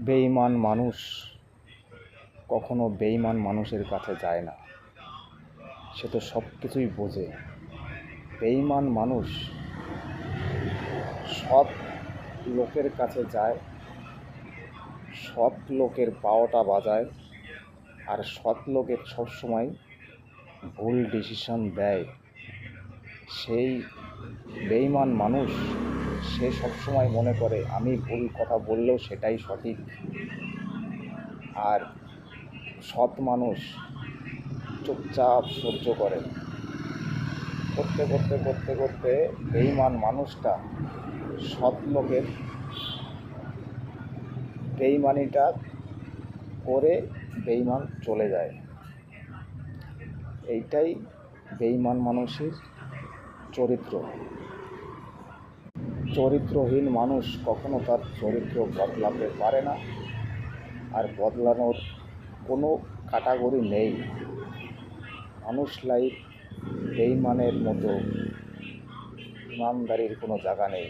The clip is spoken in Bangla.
বেঈমান মানুষ কখনো বেঈমান মানুষের কাছে যায় না। সে তো সব কিছুই বোঝে। বেঈমান মানুষ সৎ লোকের কাছে যায়, সৎ লোকের পাওয়াটা বাজায়, আর সৎ লোকের সবসময় ভুল ডিসিশন দেয়। সেই বেঈমান মানুষ সে সবসময় মনে করে আমি ভুল কথা বললেও সেটাই সঠিক। আর সৎ মানুষ চুপচাপ সহ্য করে। করতে করতে করতে করতে বেঈমান মানুষটা সৎ লোকের বেঈমানিটা করে বেঈমান চলে যায়। এইটাই বেঈমান মানুষের চরিত্র। চরিত্রহীন মানুষ কখনো তার চরিত্র বদলাতে পারে না, আর বদলানোর কোনো ক্যাটাগরি নেই। মানুষ লাইফ বেঈমানের মতো ইমানদারির কোনো জায়গা নেই।